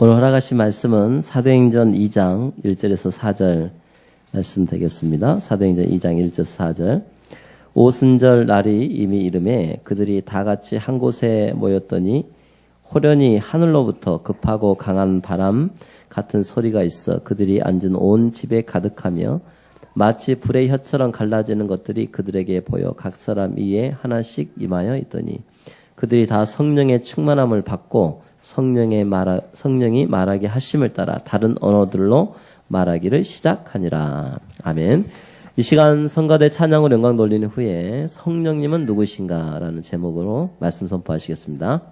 오늘 허락하신 말씀은 사도행전 2장 1절에서 4절 말씀 되겠습니다. 사도행전 2장 1절에서 4절. 오순절 날이 이미 이름에 그들이 다 같이 한 곳에 모였더니 호련히 하늘로부터 급하고 강한 바람 같은 소리가 있어 그들이 앉은 온 집에 가득하며 마치 불의 혀처럼 갈라지는 것들이 그들에게 보여 각 사람 위에 하나씩 임하여 있더니 그들이 다 성령의 충만함을 받고 성령이 말하게 하심을 따라 다른 언어들로 말하기를 시작하니라. 아멘. 이 시간 성가대 찬양으로 영광 돌리는 후에 성령님은 누구신가 라는 제목으로 말씀 선포하시겠습니다.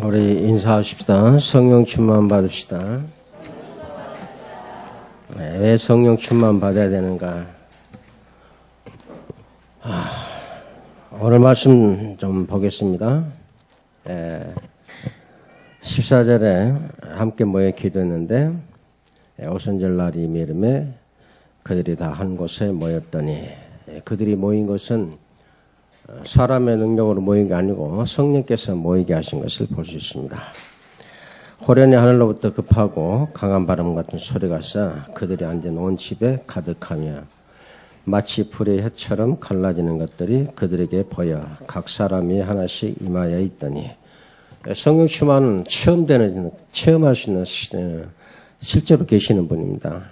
우리 인사하십시다. 성령 충만 받읍시다. 왜 성령 충만 받아야 되는가? 오늘 말씀 좀 보겠습니다. 14절에 함께 모여 기도했는데 오순절 날이 이름에 그들이 다 한 곳에 모였더니 그들이 모인 것은 사람의 능력으로 모인 게 아니고 성령께서 모이게 하신 것을 볼 수 있습니다. 호련히 하늘로부터 급하고 강한 바람 같은 소리가 있어 그들이 앉은 온 집에 가득하며 마치 불의 혀처럼 갈라지는 것들이 그들에게 보여 각 사람이 하나씩 임하여 있더니 성령 충만은 체험할 수 있는 실제로 계시는 분입니다.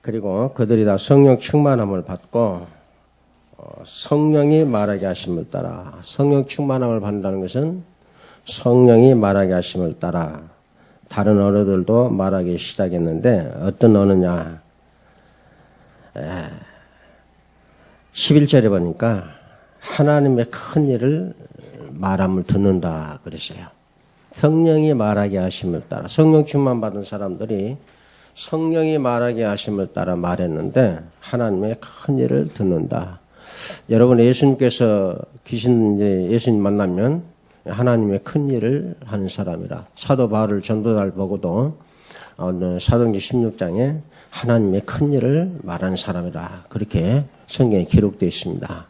그리고 그들이 다 성령 충만함을 받고 성령이 말하게 하심을 따라, 성령 충만함을 받는다는 것은 성령이 말하게 하심을 따라 다른 언어들도 말하기 시작했는데 어떤 언어냐? 11절에 보니까 하나님의 큰 일을 말함을 듣는다 그랬어요. 성령이 말하게 하심을 따라, 성령 충만 받은 사람들이 성령이 말하게 하심을 따라 말했는데 하나님의 큰 일을 듣는다. 여러분, 예수님께서 예수님 만나면 하나님의 큰 일을 하는 사람이라. 사도 바울을 전도자를 보고도 사도행전 16장에 하나님의 큰 일을 말하는 사람이라. 그렇게 성경에 기록되어 있습니다.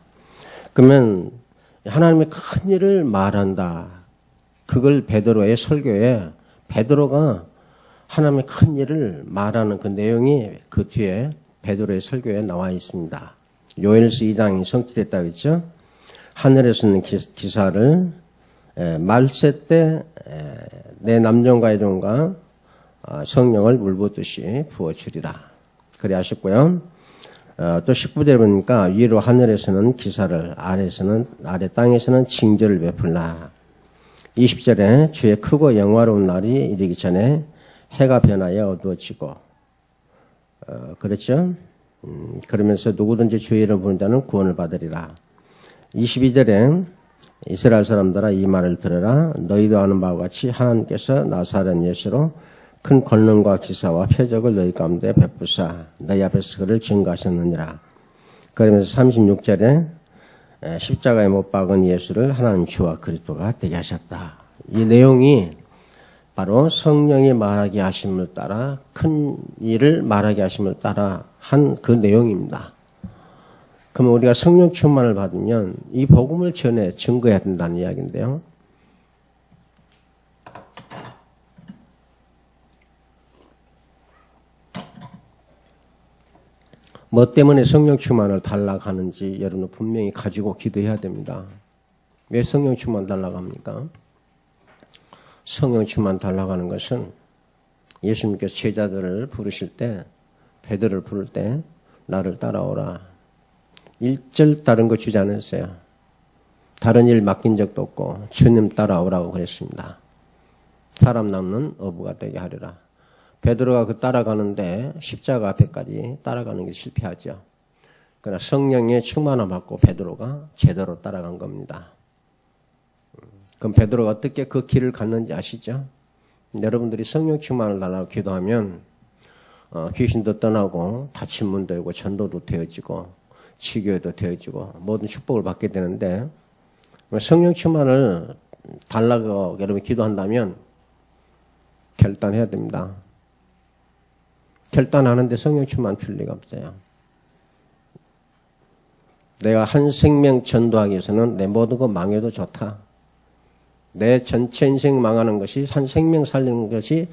그러면 하나님의 큰 일을 말한다. 그걸 베드로의 설교에 베드로가 하나님의 큰 일을 말하는 그 내용이 그 뒤에 베드로의 설교에 나와 있습니다. 요엘서 2장이 성취됐다고 했죠. 하늘에서는 기사를 말세 때 내 남정과 여종과 성령을 물붓듯이 부어주리라. 그래 하셨고요. 또 19절에 보니까 위로 하늘에서는 기사를 아래 땅에서는 징조를 베풀라. 20절에 주의 크고 영화로운 날이 이르기 전에 해가 변하여 어두워지고 그렇죠. 그러면서 누구든지 주의 이름을 부르는 자는 구원을 받으리라. 22절에 이스라엘 사람들아 이 말을 들으라. 너희도 아는 바와 같이 하나님께서 나사렛 예수로 큰 권능과 기사와 표적을 너희 가운데 베푸사 너희 앞에서 그를 증거하셨느니라. 그러면서 36절에 십자가에 못 박은 예수를 하나님 주와 그리스도가 되게 하셨다. 이 내용이 바로 성령이 말하게 하심을 따라 큰 일을 말하게 하심을 따라 한 그 내용입니다. 그러면 우리가 성령 충만을 받으면 이 복음을 전해 증거해야 된다는 이야기인데요. 뭐 때문에 성령 충만을 달라고 하는지 여러분은 분명히 가지고 기도해야 됩니다. 왜 성령 충만 달라고 합니까? 성령 충만 달라고 하는 것은 예수님께서 제자들을 부르실 때 베드로를 부를 때 나를 따라오라. 1절 다른 거 주지 않았어요. 다른 일 맡긴 적도 없고 주님 따라오라고 그랬습니다. 사람 남는 어부가 되게 하리라. 베드로가 그 따라가는데 십자가 앞에까지 따라가는 게 실패하죠. 그러나 성령의 충만함 받고 베드로가 제대로 따라간 겁니다. 그럼 베드로가 어떻게 그 길을 갔는지 아시죠? 여러분들이 성령 충만을 달라고 기도하면 귀신도 떠나고 다친 문도 열고 전도도 되어지고 치교도 되어지고 모든 축복을 받게 되는데 성령 충만을 달라고 여러분이 기도한다면 결단해야 됩니다. 결단하는데 성령 충만 필 리가 없어요. 내가 한 생명 전도하기 위해서는 내 모든 거 망해도 좋다. 내 전체 인생 망하는 것이 한 생명 살리는 것이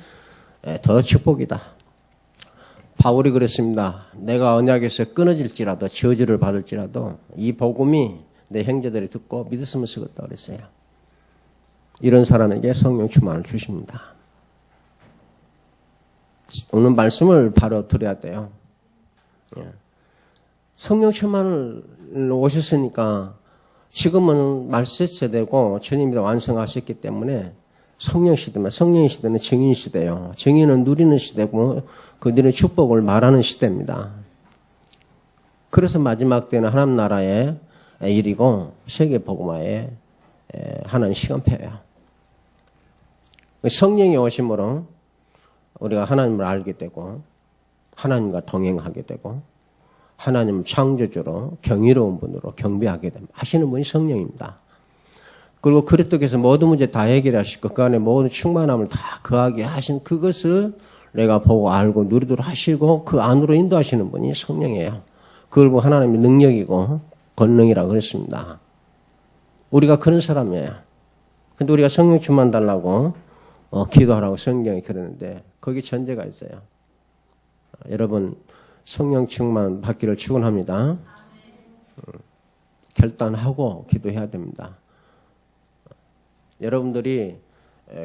더 축복이다. 바울이 그랬습니다. 내가 언약에서 끊어질지라도 저주를 받을지라도 이 복음이 내 형제들이 듣고 믿었으면 쓰겠다 그랬어요. 이런 사람에게 성령 충만을 주십니다. 오늘 말씀을 바로 드려야 돼요. 성령 충만을 오셨으니까 지금은 말세 세대고 주님이 완성하셨기 때문에 성령 시대면 성령 시대는 증인 시대예요. 증인은 누리는 시대고 그들의 축복을 말하는 시대입니다. 그래서 마지막 때는 하나님 나라의 일이고 세계 복음화의 하나님 시간표예요. 성령이 오심으로 우리가 하나님을 알게 되고 하나님과 동행하게 되고 하나님 창조주로 경이로운 분으로 경배하게 됩니다. 하시는 분이 성령입니다. 그리고 그리스도께서 모든 문제 다 해결하시고 그 안에 모든 충만함을 다 거하게 하신 그것을 내가 보고 알고 누리도록 하시고 그 안으로 인도하시는 분이 성령이에요. 그걸 보고 하나님의 능력이고 권능이라고 그랬습니다. 우리가 그런 사람이에요. 근데 우리가 성령 충만 달라고 기도하라고 성경에 그러는데 거기 전제가 있어요. 여러분 성령 충만 받기를 축원합니다. 결단하고 기도해야 됩니다. 여러분들이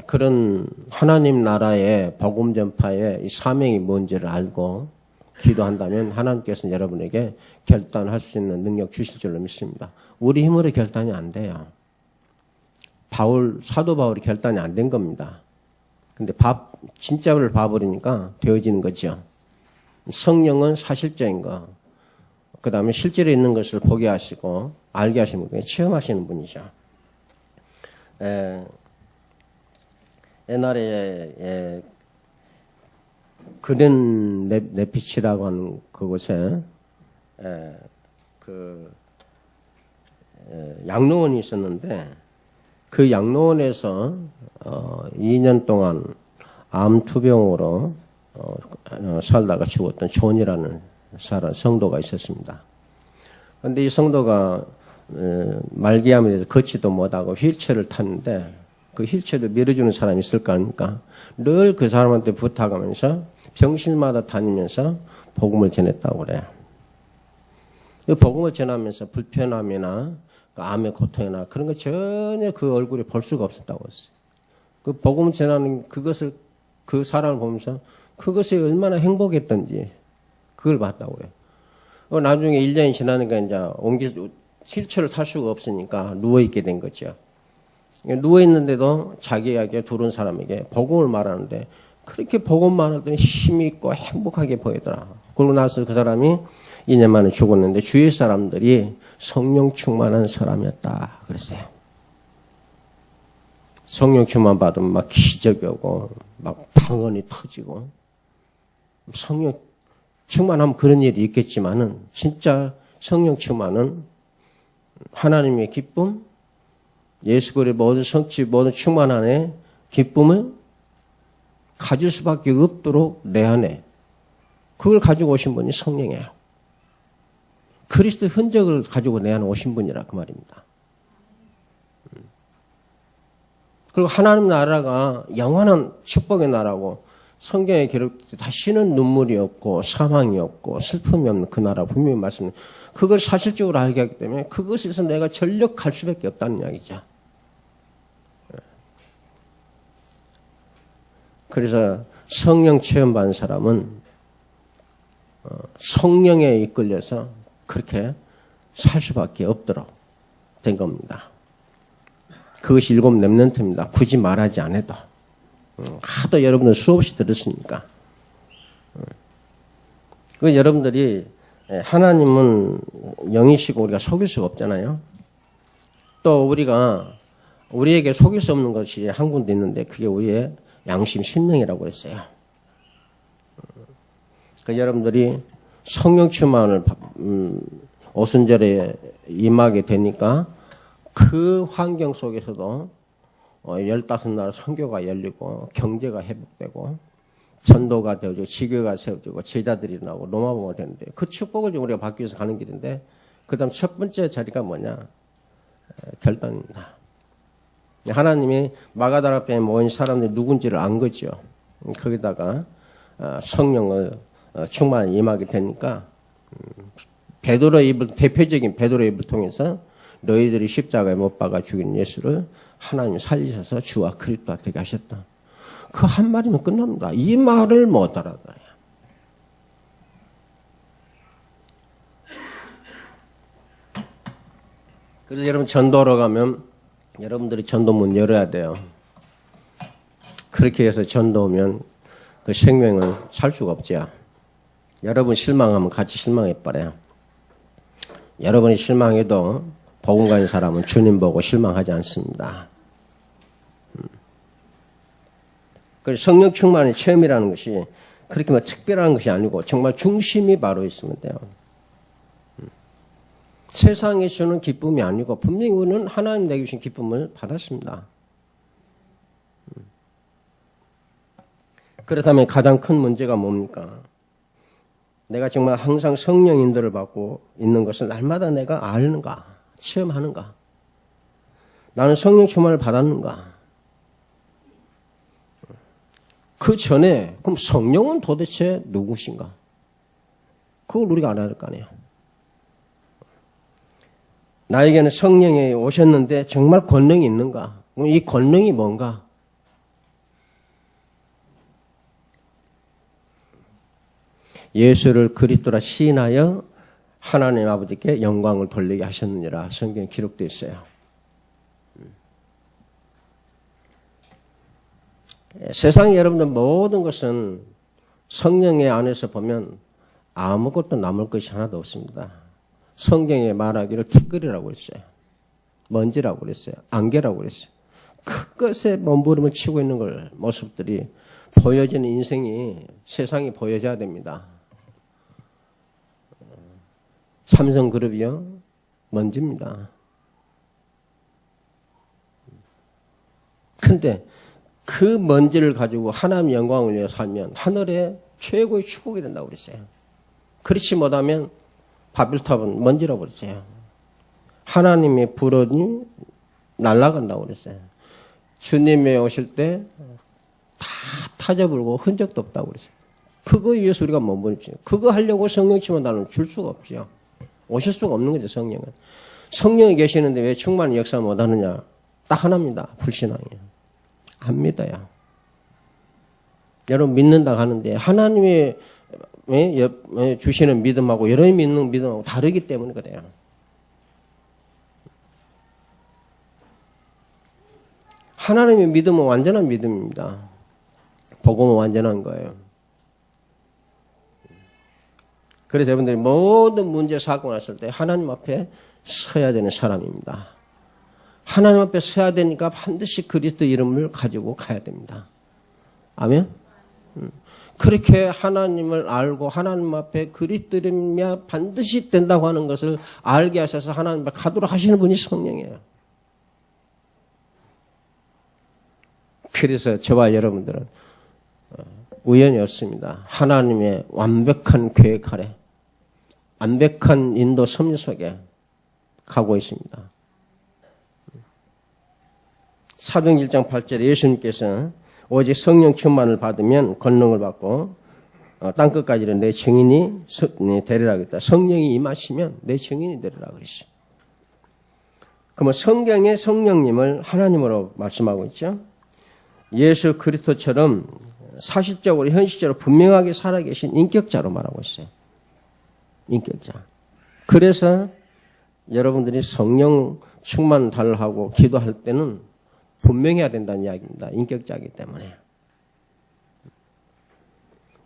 그런 하나님 나라의 복음 전파의 이 사명이 뭔지를 알고 기도한다면 하나님께서는 여러분에게 결단할 수 있는 능력 주실 줄로 믿습니다. 우리 힘으로 결단이 안 돼요. 사도 바울이 결단이 안 된 겁니다. 근데 진짜를 봐버리니까 되어지는 거죠. 성령은 사실적인 거, 그 다음에 실제로 있는 것을 보게 하시고 알게 하시는 분이 체험하시는 분이죠. 옛날에 그린 네피치라고 하는 그곳에 양로원이 있었는데 그 양로원에서 2년 동안 암 투병으로 살다가 죽었던 존이라는 성도가 있었습니다. 그런데 이 성도가 말기암에 대해서 걷지도 못하고 휠체어를 탔는데 그 휠체어를 밀어주는 사람이 있을까 하니까 늘 그 사람한테 부탁하면서 병실마다 다니면서 복음을 전했다고 그래요. 그 복음을 전하면서 불편함이나 그 암의 고통이나 그런 거 전혀 그 얼굴에 볼 수가 없었다고 했어요. 그 복음을 전하는 그것을 그 사람을 보면서 그것이 얼마나 행복했던지 그걸 봤다고 그래요. 나중에 1년이 지나니까 이제 휠체어를 탈 수가 없으니까 누워있게 된 거죠. 누워있는데도 자기에게 들어온 사람에게 복음을 말하는데 그렇게 복음 말하더니 힘있고 행복하게 보이더라. 그러고 나서 그 사람이 2년 만에 죽었는데 주위 사람들이 성령 충만한 사람이었다 그랬어요. 성령 충만 받으면 막 기적이 오고 막 방언이 터지고 성령 충만하면 그런 일이 있겠지만은 진짜 성령 충만은 하나님의 기쁨, 예수 그리스도의 모든 성취, 모든 충만 안에 기쁨을 가질 수밖에 없도록 내 안에 그걸 가지고 오신 분이 성령이에요. 그리스도 흔적을 가지고 내 안에 오신 분이라 그 말입니다. 그리고 하나님 나라가 영원한 축복의 나라고 성경에 기록돼 다시는 눈물이 없고 사망이 없고 슬픔이 없는 그 나라 분명히 말씀해. 그걸 사실적으로 알게 하기 때문에 그것에서 내가 전력할 수밖에 없다는 이야기죠. 그래서 성령 체험 받은 사람은 성령에 이끌려서 그렇게 살 수밖에 없도록 된 겁니다. 그것이 7 렘넌트입니다. 굳이 말하지 않아도. 하도 여러분들 수없이 들었으니까. 그 여러분들이 하나님은 영이시고 우리가 속일 수가 없잖아요. 또 우리에게 속일 수 없는 것이 한 군데 있는데 그게 우리의 양심 심령이라고 그랬어요. 그 여러분들이 성령 충만을 오순절에 임하게 되니까 그 환경 속에서도 15나라 선교가 열리고 경제가 회복되고 전도가 되어지고 지교가 세워지고 제자들이 나오고 로마복음이 되는데 그 축복을 좀 우리가 받기 위해서 가는 길인데 그다음 첫 번째 자리가 뭐냐? 결단입니다. 하나님이 마가다라방에 모인 사람들이 누군지를 안 거죠. 거기다가 성령을 충만히 임하게 되니까 베드로의 입을 대표적인 베드로의 입을 통해서 너희들이 십자가에 못 박아 죽인 예수를 하나님이 살리셔서 주와 그리스도가 되게 하셨다. 그 한 말이면 끝납니다. 이 말을 못 알아들어요. 그래서 여러분 전도하러 가면 여러분들이 전도문 열어야 돼요. 그렇게 해서 전도하면 그 생명을 살 수가 없죠. 여러분 실망하면 같이 실망해버려요. 여러분이 실망해도 복음 가진 사람은 주님 보고 실망하지 않습니다. 그래서 성령 충만의 체험이라는 것이 그렇게 뭐 특별한 것이 아니고 정말 중심이 바로 있으면 돼요. 세상에 주는 기쁨이 아니고 분명히 우리는 하나님 내게 주신 기쁨을 받았습니다. 그렇다면 가장 큰 문제가 뭡니까? 내가 정말 항상 성령 인도를 받고 있는 것을 날마다 내가 아는가? 체험하는가? 나는 성령 충만을 받았는가? 그 전에 그럼 성령은 도대체 누구신가? 그걸 우리가 알아야 될 거 아니에요. 나에게는 성령이 오셨는데 정말 권능이 있는가? 이 권능이 뭔가? 예수를 그리스도라 시인하여 하나님 아버지께 영광을 돌리게 하셨느니라 성경에 기록되어 있어요. 세상에 여러분들 모든 것은 성령의 안에서 보면 아무것도 남을 것이 하나도 없습니다. 성경에 말하기를 티끌이라고 했어요. 먼지라고 그랬어요. 안개라고 그랬어요. 그것에 몸부림을 치고 있는 걸 모습들이 보여지는 인생이 세상이 보여져야 됩니다. 삼성그룹이요. 먼지입니다. 근데 그 먼지를 가지고 하나님의 영광을 위해 살면 하늘의 최고의 축복이 된다고 그랬어요. 그렇지 못하면 바벨탑은 먼지라고 그랬어요. 하나님의 불언이 날아간다고 그랬어요. 주님이 오실 때 다 타져불고 흔적도 없다고 그랬어요. 그거 위해서 우리가 몸부림치죠. 그거 하려고 성령 치면 나는 줄 수가 없죠. 오실 수가 없는 거죠, 성령은. 성령이 계시는데 왜 충만히 역사 못하느냐? 딱 하나입니다. 불신앙이에요. 안 믿어요. 여러분 믿는다고 하는데 하나님이 주시는 믿음하고 여러분이 믿는 믿음하고 다르기 때문에 그래요. 하나님의 믿음은 완전한 믿음입니다. 복음은 완전한 거예요. 그래서 여러분들이 모든 문제 사고 났을 때 하나님 앞에 서야 되는 사람입니다. 하나님 앞에 서야 되니까 반드시 그리스도 이름을 가지고 가야 됩니다. 아멘? 그렇게 하나님을 알고 하나님 앞에 그리스도 이름이 반드시 된다고 하는 것을 알게 하셔서 하나님 앞에 가도록 하시는 분이 성령이에요. 그래서 저와 여러분들은 우연이 없습니다. 하나님의 완벽한 계획 아래 완벽한 인도 섭리 속에 가고 있습니다. 사도행 1장 8절에 예수님께서 오직 성령 충만을 받으면 권능을 받고 땅끝까지는 내 증인이 되리라 그랬다. 성령이 임하시면 내 증인이 되리라 그랬어요. 그러면 성경의 성령님을 하나님으로 말씀하고 있죠. 예수 그리스도처럼 사실적으로 현실적으로 분명하게 살아계신 인격자로 말하고 있어요. 인격자. 그래서 여러분들이 성령 충만 달라고 기도할 때는 분명해야 된다는 이야기입니다. 인격자이기 때문에.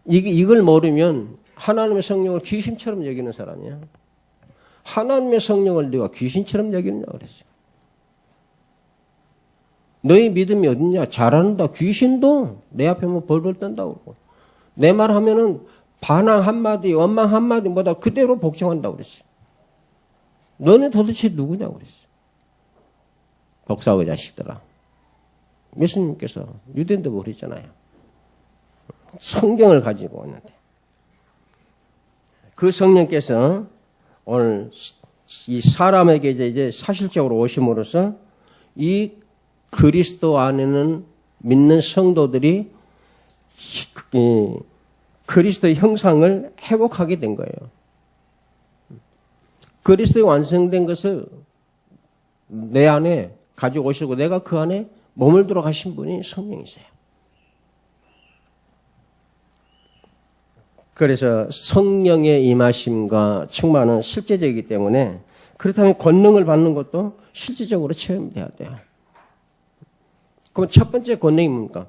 이걸 모르면 하나님의 성령을 귀신처럼 여기는 사람이야. 하나님의 성령을 네가 귀신처럼 여기느냐 그랬어요. 너희 믿음이 어딨냐? 잘한다. 귀신도 내 앞에 뭐 벌벌 떤다고 그러고 내 말 하면은 반항 한마디, 원망 한마디보다 그대로 복종한다고 그랬어요. 너네 도대체 누구냐고 그랬어요. 복사의 자식들아. 예수님께서 유대인도 그랬잖아요. 성경을 가지고 있는데 그 성령께서 오늘 이 사람에게 이제 사실적으로 오심으로써 이 그리스도 안에는 믿는 성도들이 그리스도의 형상을 회복하게 된 거예요. 그리스도의 완성된 것을 내 안에 가지고 오시고 내가 그 안에 머물도록 하신 분이 성령이세요. 그래서 성령의 임하심과 충만은 실제적이기 때문에 그렇다면 권능을 받는 것도 실질적으로 체험돼야 돼요. 그럼 첫 번째 권능이 뭡니까?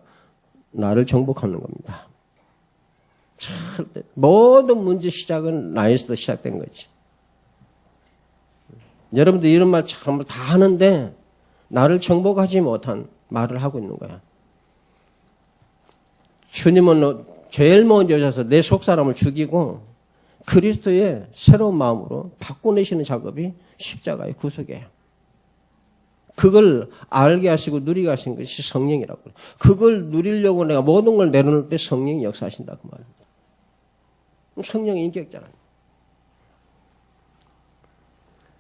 나를 정복하는 겁니다. 모든 문제 시작은 나에서도 시작된 거지. 여러분들 이런 말 참 다 하는데 나를 정복하지 못한 말을 하고 있는 거야. 주님은 제일 먼저 오셔서 내 속사람을 죽이고 그리스도의 새로운 마음으로 바꿔내시는 작업이 십자가의 구속이에요. 그걸 알게 하시고 누리게 하신 것이 성령이라고 그래요. 그걸 누리려고 내가 모든 걸 내려놓을 때 성령이 역사하신다 그 말입니다. 성령의 인격자라는.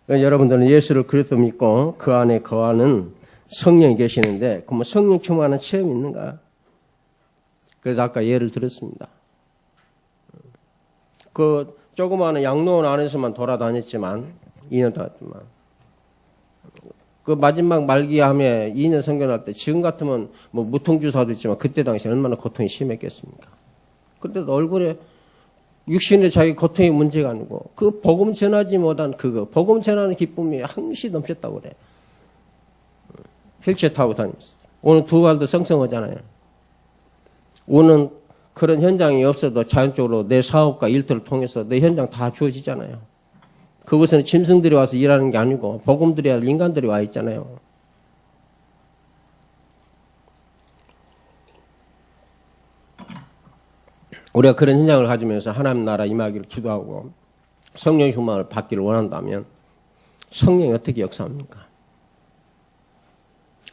여러분들은 예수를 그리스도 믿고 그 안에 거하는 성령이 계시는데 그러면 성령 충만한 체험이 있는가? 그래서 아까 예를 들었습니다. 그 조그마한 양로원 안에서만 돌아다녔지만 2년 동안 그 마지막 말기암에 2년 성견할 때 지금 같으면 뭐 무통주사도 있지만 그때 당시 얼마나 고통이 심했겠습니까? 그때도 얼굴에 육신의 자기 고통의 문제가 아니고 그 복음 전하지 못한 그거 복음 전하는 기쁨이 항시 넘쳤다고 그래. 휠체어 타고 다녔어. 오늘 두 발도 썽썽하잖아요. 오는 그런 현장이 없어도 자연적으로 내 사업과 일터를 통해서 내 현장 다 주어지잖아요. 그곳에는 짐승들이 와서 일하는 게 아니고 복음들이 아니라 인간들이 와 있잖아요. 우리가 그런 현장을 가지면서 하나님 나라 임하기를 기도하고 성령 충만을 받기를 원한다면 성령이 어떻게 역사합니까?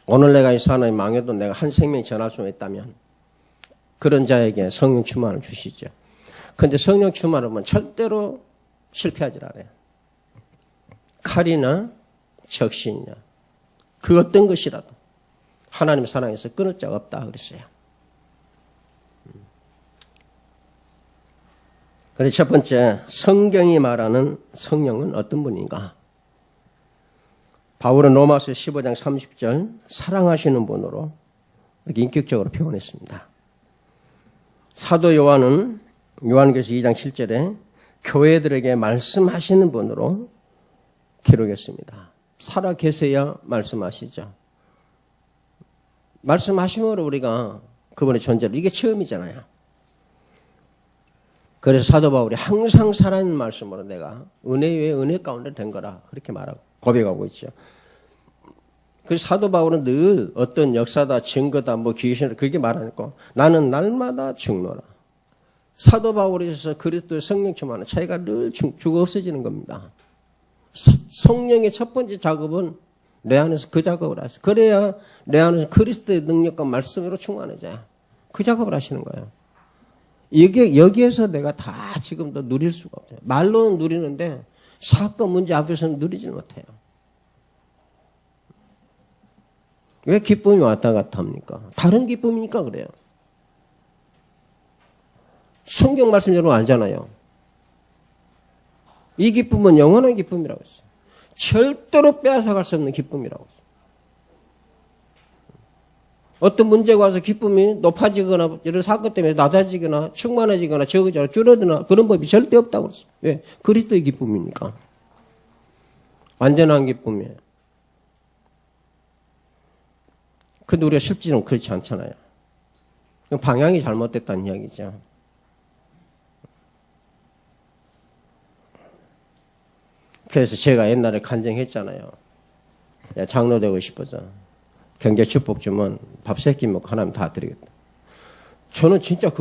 오늘 내가 이 사람이 망해도 내가 한 생명 전할 수 있다면 그런 자에게 성령 충만을 주시죠. 그런데 성령 충만을 보면 절대로 실패하지 않아요. 칼이나 적신이나 그 어떤 것이라도 하나님의 사랑에서 끊을 자가 없다 그랬어요. 그래서 첫 번째 성경이 말하는 성령은 어떤 분인가? 바울은 로마서 15장 30절 사랑하시는 분으로 이렇게 인격적으로 표현했습니다. 사도 요한은 요한계시록 2장 7절에 교회들에게 말씀하시는 분으로 기록했습니다. 살아 계세야 말씀하시죠. 말씀하심으로 우리가 그분의 존재를 이게 처음이잖아요. 그래서 사도 바울이 항상 살아있는 말씀으로 내가 은혜 위에 은혜 가운데 된 거라 그렇게 말하고 고백하고 있죠. 그래서 사도 바울은 늘 어떤 역사다 증거다 뭐 귀신이다 그게 말하니까 나는 날마다 죽노라. 사도 바울에서 그리스도의 성령 충만은 차이가 늘 죽어 없어지는 겁니다. 성령의 첫 번째 작업은 내 안에서 그 작업을 하세요. 그래야 내 안에서 그리스도의 능력과 말씀으로 충만해져요. 그 작업을 하시는 거예요. 여기에서 내가 다 지금도 누릴 수가 없어요. 말로는 누리는데 사건 문제 앞에서는 누리질 못해요. 왜 기쁨이 왔다 갔다 합니까? 다른 기쁨이니까 그래요. 성경 말씀 여러분 알잖아요. 이 기쁨은 영원한 기쁨이라고 했어요. 절대로 빼앗아갈 수 없는 기쁨이라고 했어요. 어떤 문제가 와서 기쁨이 높아지거나 이런 사건 때문에 낮아지거나 충만해지거나 적어지거나 줄어드나 그런 법이 절대 없다고 그랬어요. 왜? 그리스도의 기쁨이니까. 완전한 기쁨이에요. 근데 우리가 실제로는 그렇지 않잖아요. 방향이 잘못됐다는 이야기죠. 그래서 제가 옛날에 간증했잖아요. 장로 되고 싶어서. 경제 축복 주면 밥 3끼 먹고 하나님 다 드리겠다. 저는 진짜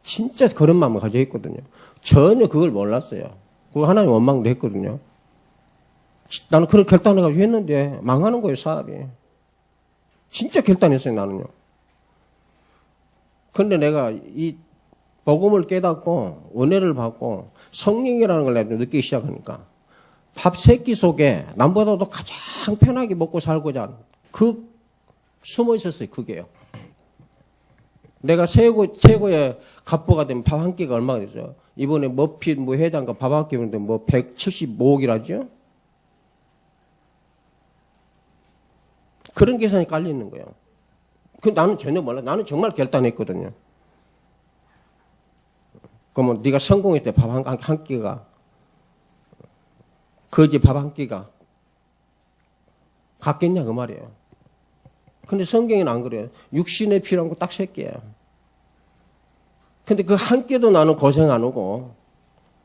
진짜 그런 마음을 가지고 있거든요. 전혀 그걸 몰랐어요. 그거 하나님 원망도 했거든요. 나는 그런 결단을 가지고 했는데 망하는 거예요, 사업이. 진짜 결단했어요, 나는요. 근데 내가 이 복음을 깨닫고 은혜를 받고 성령이라는 걸 내가 느끼기 시작하니까 밥 세 끼 속에 남보다도 가장 편하게 먹고 살고자 하는 그 숨어 있었어요. 그게요. 내가 최고의 갑부가 되면 밥 한 끼가 얼마가 되죠? 이번에 머핏 뭐 회장과 밥 한 끼 그런데 뭐 175억이라죠? 그런 계산이 깔려 있는 거예요. 그 나는 전혀 몰라. 나는 정말 결단했거든요. 그러면 네가 성공했을 때 밥 한 끼가 거지 밥 한 끼가 같겠냐 그 말이에요. 근데 성경에는 안 그래요. 육신에 필요한 거 딱 세 개예요. 근데 그 한 끼도 나는 고생 안 하고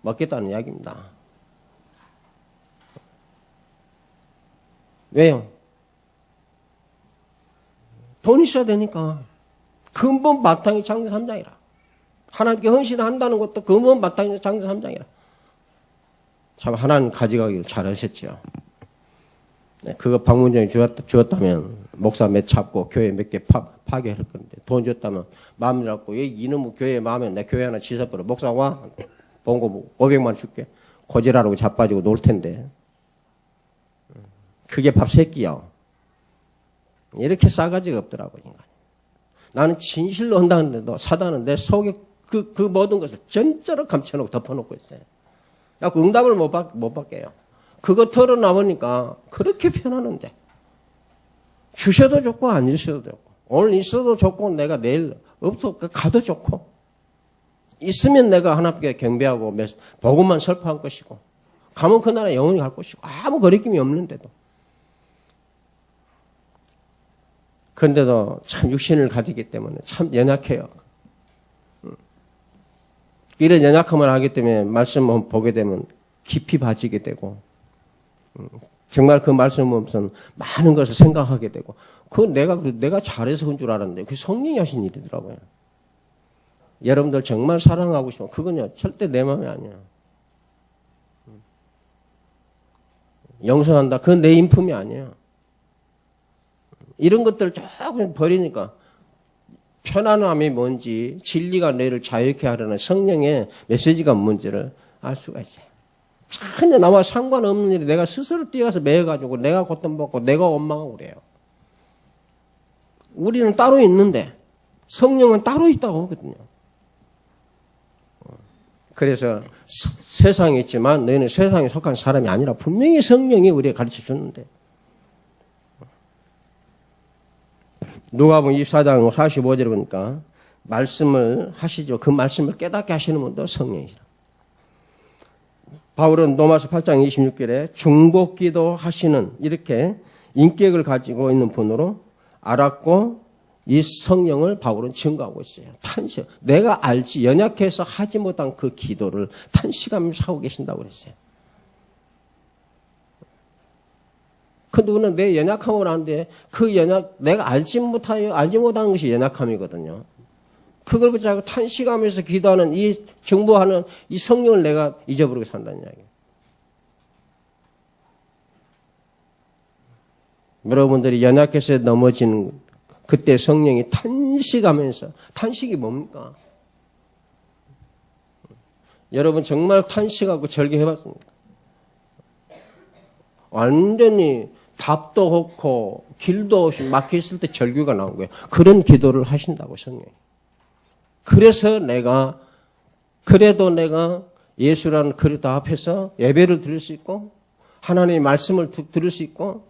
먹겠다는 이야기입니다. 왜요? 돈 있어야 되니까. 근본 바탕이 창세 3장이라. 하나님께 헌신한다는 것도 근본 바탕이 창세 3장이라. 참 하나님 가져가길 잘하셨죠. 그거 방문장이 주었다면 목사 몇 잡고 교회 몇 개 파괴할 건데 돈 줬다면 마음이 잡고 이놈의 교회 마음에 내 교회 하나 지서버려. 목사 와 본거 500만 줄게. 고지라라고 자빠지고 놀 텐데. 그게 밥 세 끼요. 이렇게 싸가지가 없더라고 인간이. 나는 진실로 한다는데도 사단은 내 속에 그 모든 것을 전적으로 감춰놓고 덮어놓고 있어요. 그 응답을 못 받게요. 그거 털어나보니까 그렇게 편하는데 주셔도 좋고 안 주셔도 좋고 오늘 있어도 좋고 내가 내일 없어 가도 좋고 있으면 내가 하나님께 경배하고 복음만 설파할 것이고 가면 그 나라 영원히 갈 것이고 아무 거리낌이 없는데도 그런데도 참 육신을 가지기 때문에 참 연약해요. 이런 연약함을 하기 때문에 말씀을 보게 되면 깊이 빠지게 되고 정말 그 말씀 없으면 많은 것을 생각하게 되고 그 내가 잘해서 그런 줄 알았는데 그 성령이 하신 일이더라고요. 여러분들 정말 사랑하고 싶으면 그건요 절대 내 마음이 아니야. 용서한다 그건 내 인품이 아니야. 이런 것들을 조금 버리니까 편안함이 뭔지 진리가 너희를 자유케 하려는 성령의 메시지가 뭔지를 알 수가 있어요. 전혀 나와 상관없는 일이 내가 스스로 뛰어가서 매여가지고 내가 고통받고 내가 원망하고 그래요. 우리는 따로 있는데 성령은 따로 있다고 하거든요. 그래서 세상에 있지만 너희는 세상에 속한 사람이 아니라 분명히 성령이 우리에게 가르쳐 줬는데 누가복음 24장 45절에 보니까 말씀을 하시죠. 그 말씀을 깨닫게 하시는 분도 성령이시라. 바울은 로마서 8장 26절에 중보기도 하시는 이렇게 인격을 가지고 있는 분으로 알았고 이 성령을 바울은 증거하고 있어요. 탄식. 내가 알지 연약해서 하지 못한 그 기도를 탄식하면서 하고 계신다고 그랬어요. 그 누구는 내 연약함을 아는데 그 내가 알지 못하는 것이 연약함이거든요. 그걸 붙잡고 탄식하면서 기도하는 중보하는 이 성령을 내가 잊어버리고 산다는 이야기예요. 여러분들이 연약해서 넘어지는 그때 성령이 탄식하면서 탄식이 뭡니까? 여러분 정말 탄식하고 절개해봤습니까? 완전히 답도 없고 길도 없이 막혀있을 때 절규가 나온 거예요. 그런 기도를 하신다고 성령이. 그래도 내가 예수라는 그릇 앞에서 예배를 드릴 수 있고 하나님의 말씀을 들을 수 있고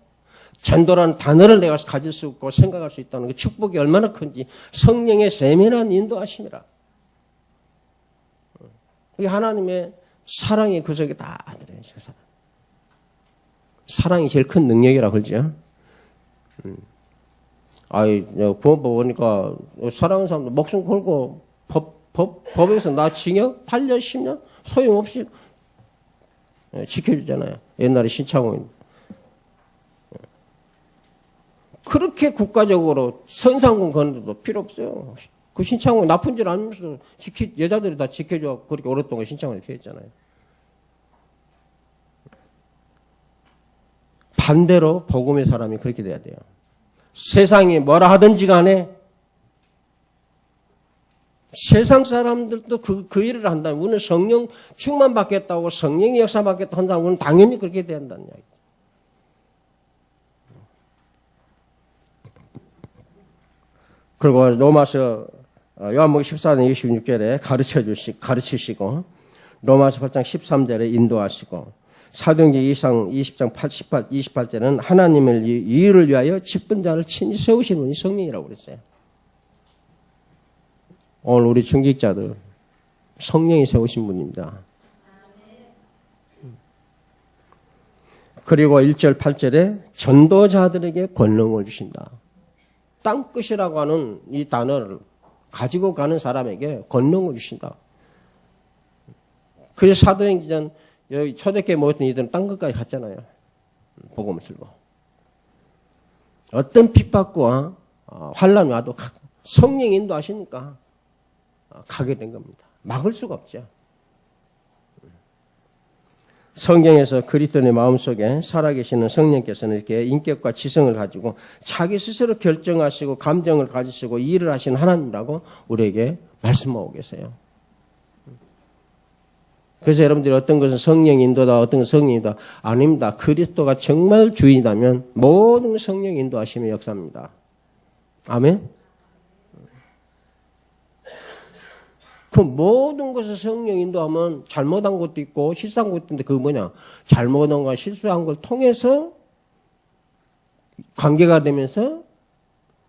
전도라는 단어를 내가 가질 수 있고 생각할 수 있다는 그 축복이 얼마나 큰지 성령의 세밀한 인도하심이라. 그게 하나님의 사랑의 구석이 다 들어요. 사랑이 제일 큰 능력이라 그러죠. 구원법 보니까 사랑하는 사람들 목숨 걸고 법에서 나 징역 8년 10년 소용없이 지켜주잖아요. 옛날에 신창호인 그렇게 국가적으로 선상권 거는데도 필요 없어요. 그 신창호 나쁜 줄 알면서 여자들이 다 지켜줘 그렇게 오랫동안 신창호를 피했잖아요. 반대로 복음의 사람이 그렇게 돼야 돼요. 세상이 뭐라 하든지 간에 세상 사람들도 그 일을 한다면 우리는 성령 충만 받겠다고 성령의 역사 받겠다 한다면 우리는 당연히 그렇게 된다는 이야기. 그리고 로마서 요한복음 14장 26절에 가르치시고 로마서 8장 13절에 인도하시고 사도행전 20장 28절에는 하나님을 이유를 위하여 기쁜 자를 친히 세우시는 분이 성령이라고 그랬어요. 오늘 우리 중직자들 성령이 세우신 분입니다. 그리고 1절 8절에 전도자들에게 권능을 주신다. 땅끝이라고 하는 이 단어를 가지고 가는 사람에게 권능을 주신다. 그래서 사도행전 여기 초대교회 모였던 이들은 땅끝까지 갔잖아요. 복음을 들고. 어떤 핍박과 환란이 와도 성령 인도하시니까 가게 된 겁니다. 막을 수가 없죠. 성경에서 그리스도의 마음속에 살아계시는 성령께서는 이렇게 인격과 지성을 가지고 자기 스스로 결정하시고 감정을 가지시고 일을 하시는 하나님이라고 우리에게 말씀하고 계세요. 그래서 여러분들이 어떤 것은 성령 인도다, 어떤 것은 성령이다. 아닙니다. 그리스도가 정말 주인이라면 모든 성령 인도하심의 역사입니다. 아멘? 그 모든 것을 성령 인도하면 잘못한 것도 있고 실수한 것도 있는데 그거 뭐냐? 잘못한 거 실수한 걸 통해서 관계가 되면서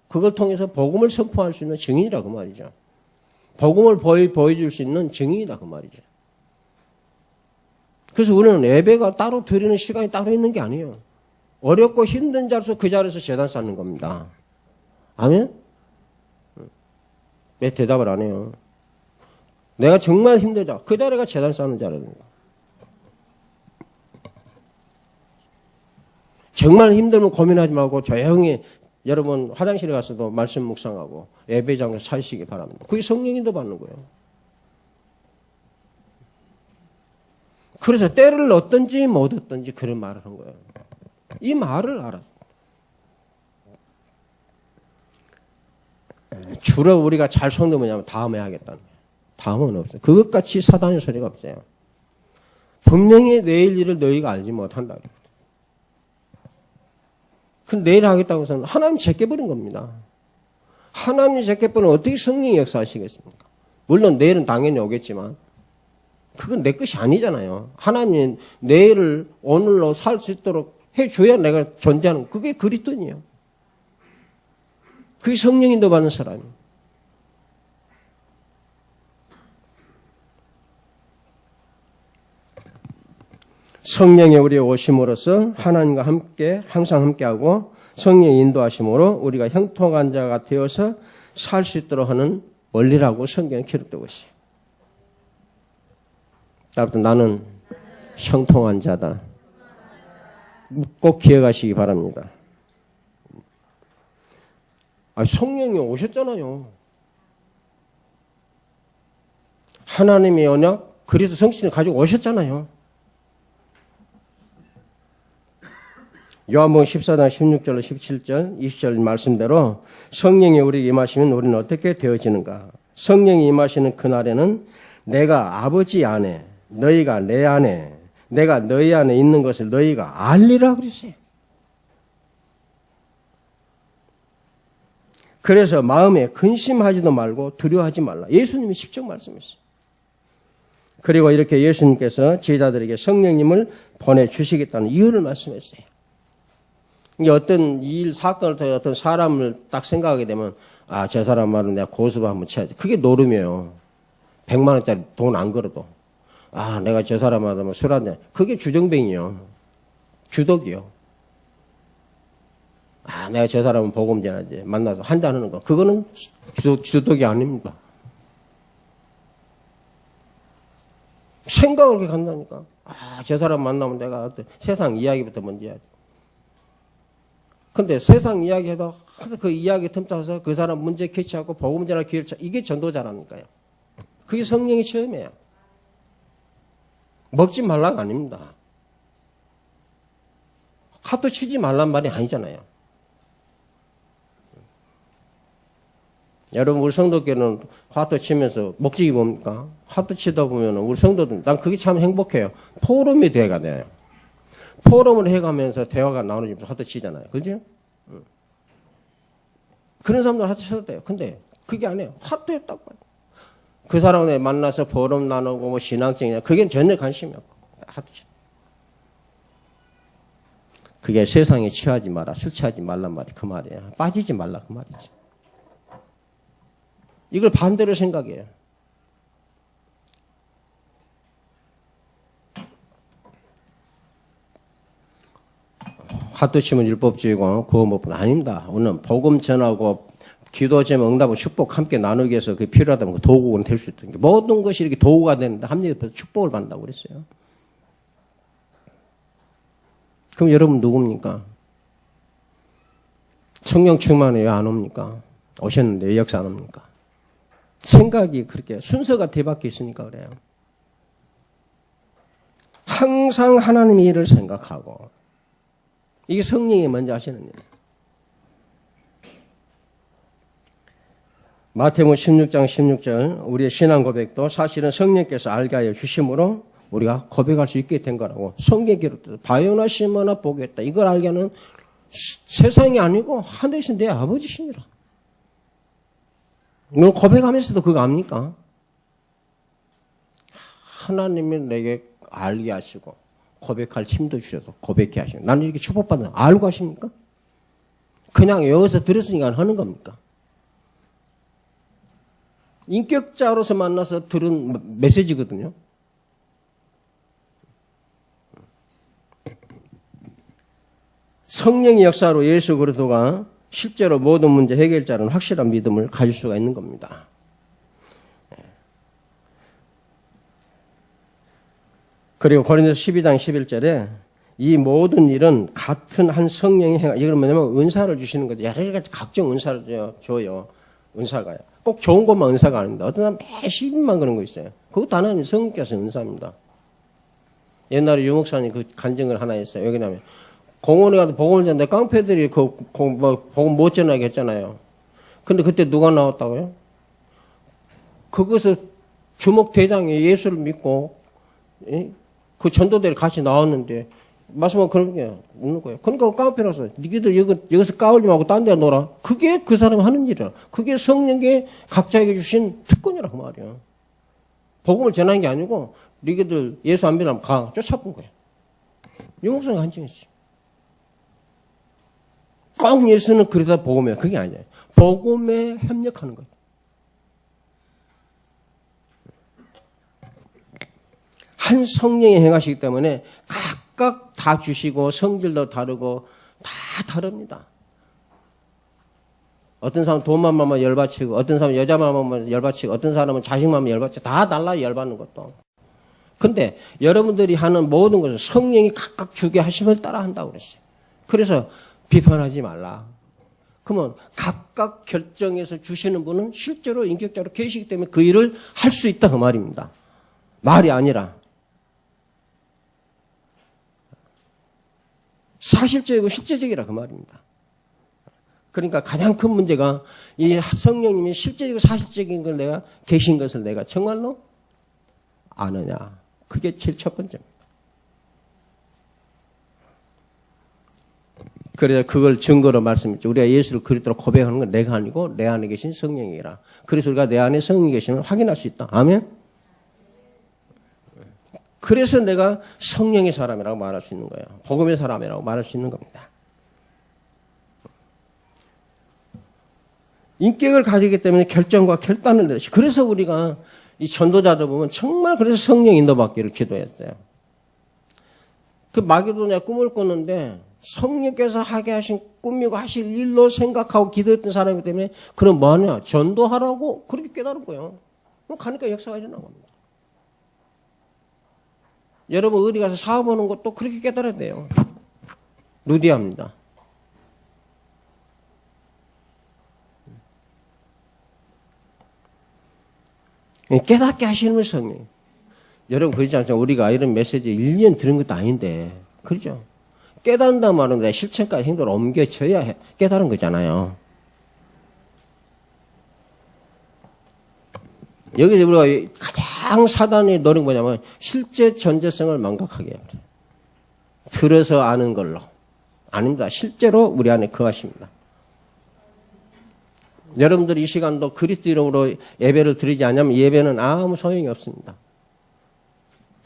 그걸 통해서 복음을 선포할 수 있는 증인이라 그 말이죠. 복음을 보여줄 수 있는 증인이다 그 말이죠. 그래서 우리는 예배가 따로 드리는 시간이 따로 있는 게 아니에요. 어렵고 힘든 자리에서 그 자리에서 재단 쌓는 겁니다. 아멘? 왜 대답을 안 해요? 내가 정말 힘들다. 그 자리가 재단 쌓는 자리입니다. 정말 힘들면 고민하지 말고 조용히 여러분 화장실에 가서도 말씀 묵상하고 예배장을 차리시기 바랍니다. 그게 성령인도 받는 거예요. 그래서 때를 얻든지 못 얻든지 그런 말을 한 거예요. 이 말을 알아. 주로 우리가 잘 속는 뭐냐면 다음에 하겠다는 거예요. 다음은 없어요. 그것같이 사단의 소리가 없어요. 분명히 내일 일을 너희가 알지 못한다. 근데 내일 하겠다고 해서는 하나님 제껴버린 겁니다. 하나님이 제껴버리면 어떻게 성령이 역사하시겠습니까? 물론 내일은 당연히 오겠지만 그건 내 것이 아니잖아요. 하나님 내일을 오늘로 살 수 있도록 해줘야 내가 존재하는 그게 그리스도인이에요. 그게 성령인도 받는 사람이에요. 성령의 우리의 오심으로써 하나님과 함께 항상 함께하고 성령의 인도하심으로 우리가 형통한 자가 되어서 살 수 있도록 하는 원리라고 성경에 기록되고 있어요. 여러분 나는 형통한 자다. 꼭 기억하시기 바랍니다. 성령이 오셨잖아요. 하나님의 언약 그래서 성신을 가지고 오셨잖아요. 요한복음 14장 16절로 17절 20절 말씀대로 성령이 우리에게 임하시면 우리는 어떻게 되어지는가. 성령이 임하시는 그날에는 내가 아버지 안에 너희가 내 안에 내가 너희 안에 있는 것을 너희가 알리라 그랬어요. 그래서 마음에 근심하지도 말고 두려워하지 말라. 예수님이 직접 말씀했어요. 그리고 이렇게 예수님께서 제자들에게 성령님을 보내주시겠다는 이유를 말씀했어요. 이게 어떤 일, 사건을 통해 어떤 사람을 딱 생각하게 되면 저 사람 말은 내가 고소도 한번 쳐야지. 그게 노름이에요. 100만 원짜리 돈 안 걸어도. 내가 저 사람하고 술 한잔. 그게 주정뱅이요. 주덕이요. 내가 저 사람은 복음 전하지. 만나서 한잔 하는 거. 그거는 주덕이 아닙니다. 생각을 그렇게 간다니까. 저 사람 만나면 내가 세상 이야기부터 먼저 해야지. 근데 세상 이야기해도 항상 그 이야기 틈타서 그 사람 문제 캐치하고 복음 전할 기회를 이게 전도자라니까요. 그게 성령이 처음이에요. 먹지 말라가 아닙니다. 카도 치지 말란 말이 아니잖아요. 여러분, 우리 성도께는 화투 치면서 목적이 뭡니까? 화투 치다 보면 우리 성도들, 난 그게 참 행복해요. 포럼이 돼가 돼요. 포럼을 해가면서 대화가 나누면서 화투 치잖아요. 그죠? 그런 사람들 화투 쳐도 돼요. 근데 그게 아니에요. 화투에 딱 봐요. 그 사람을 만나서 포럼 나누고 뭐 신앙적이냐. 그게 전혀 관심이 없고. 화투 쳐. 그게 세상에 취하지 마라, 술 취하지 말란 말이 그 말이에요. 빠지지 말라 그 말이지. 이걸 반대로 생각해요. 화투 치면 율법주의고 구원법은 아닙니다. 오늘 복음 전하고 기도 제목 응답과 축복 함께 나누기 위해서 그게 필요하다면 그 도구는 될 수 있다. 모든 것이 이렇게 도구가 되는데 합리적으로 축복을 받는다고 그랬어요. 그럼 여러분 누굽니까? 성령 충만에 왜 안 옵니까? 오셨는데 왜 역사 안 옵니까? 생각이 그렇게 순서가 뒤바뀌어 있으니까 그래요. 항상 하나님의 일을 생각하고 이게 성령이 먼저 하시는 일이에요. 마태복음 16장 16절 우리의 신앙 고백도 사실은 성령께서 알게 하여 주심으로 우리가 고백할 수 있게 된 거라고. 성경에 기록되어 바요나 시모나 보겠다. 이걸 알게 하는 세상이 아니고 하늘에서 내 아버지시니라. 너 고백하면서도 그거 압니까? 하나님이 내게 알게 하시고 고백할 힘도 주셔서 고백해 하시고 나는 이렇게 축복받는 알고 하십니까? 그냥 여기서 들었으니까 하는 겁니까? 인격자로서 만나서 들은 메시지거든요. 성령의 역사로 예수 그리스도가 실제로 모든 문제 해결자는 확실한 믿음을 가질 수가 있는 겁니다. 그리고 고린도서 12장 11절에 이 모든 일은 같은 한 성령이 행하. 이건 뭐냐면 은사를 주시는 거죠. 여러 가지 각종 은사를 줘요. 은사가요. 꼭 좋은 것만 은사가 아닙니다. 어떤 사람 매 시비만 그런 거 있어요. 그것도 하나님 성령께서 은사입니다. 옛날에 유목사님 그 간증을 하나 했어요. 여기냐면 공원에 가서 복음을 전하는데 깡패들이 복음 못 전하게 했잖아요. 근데 그때 누가 나왔다고요? 그것을 주목대장이 예수를 믿고 그 전도대를 같이 나왔는데 말씀하고 그런 게 없는 거예요. 그러니까 깡패라서 니들 여기서 까불지 말고 딴 데 놀아. 그게 그 사람이 하는 일이야. 그게 성령께 각자에게 주신 특권이라고 말이야. 복음을 전하는 게 아니고 니들 예수 안 믿으면 가. 쫓아본 거예요. 유목사님 간증했어요. 꼭 예수는 그러다 복음이야. 그게 아니에요. 복음에 협력하는 거예요. 한 성령이 행하시기 때문에 각각 다 주시고 성질도 다르고 다 다릅니다. 어떤 사람은 돈만 마음만 열받치고 어떤 사람은 여자만 마음만 열받치고 어떤 사람은 자식만 열받치고 다 달라요. 열받는 것도. 근데 여러분들이 하는 모든 것은 성령이 각각 주게 하심을 따라 한다고 그랬어요. 그래서 비판하지 말라. 그러면 각각 결정해서 주시는 분은 실제로 인격자로 계시기 때문에 그 일을 할 수 있다 그 말입니다. 말이 아니라 사실적이고 실제적이라 그 말입니다. 그러니까 가장 큰 문제가 이 성령님이 실제적이고 사실적인 걸 내가 계신 것을 내가 정말로 아느냐. 그게 제일 첫 번째입니다. 그래서 그걸 증거로 말씀했죠. 우리가 예수를 그리스도로 고백하는 건 내가 아니고 내 안에 계신 성령이라. 그래서 우리가 내 안에 성령이 계시면 확인할 수 있다. 아멘? 그래서 내가 성령의 사람이라고 말할 수 있는 거예요. 복음의 사람이라고 말할 수 있는 겁니다. 인격을 가지기 때문에 결정과 결단을 내리시. 그래서 우리가 이 전도자들 보면 정말 그래서 성령 인도받기를 기도했어요. 그 마게도냐 꿈을 꿨는데 성령께서 하게 하신 꿈이고 하실 일로 생각하고 기도했던 사람이기 때문에 그럼 뭐하냐? 전도하라고 그렇게 깨달은 거예요. 그럼 가니까 역사가 일어난 겁니다. 여러분 어디 가서 사업하는 것도 그렇게 깨달아야 돼요. 루디아입니다. 깨닫게 하시는 성령. 여러분 그러지 않죠? 우리가 이런 메시지 1년 들은 것도 아닌데 그렇죠? 깨닫는다 말은 내 실천까지 행동을 옮겨져야 깨달은 거잖아요. 여기서 우리가 가장 사단이 노린 뭐냐면 실제 존재성을 망각하게 해요. 들어서 아는 걸로. 아닙니다. 실제로 우리 안에 거하십니다. 여러분들 이 시간도 그리스도 이름으로 예배를 드리지 않으면 예배는 아무 소용이 없습니다.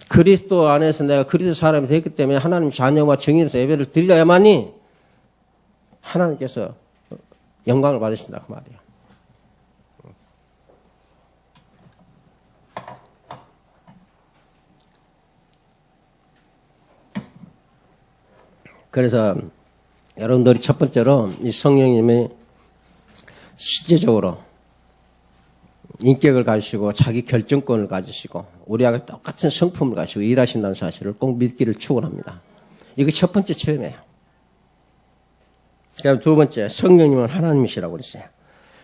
그리스도 안에서 내가 그리스도 사람이 됐기 때문에 하나님 자녀와 증인으로서 예배를 드려야만이 하나님께서 영광을 받으신다 그 말이에요. 그래서 여러분들이 첫 번째로 이 성령님이 실제적으로 인격을 가지시고 자기 결정권을 가지시고 우리하고 똑같은 성품을 가지고 일하신다는 사실을 꼭 믿기를 축원합니다. 이게 첫 번째 체험이에요. 그다음 두 번째, 성령님은 하나님이시라고 그랬어요.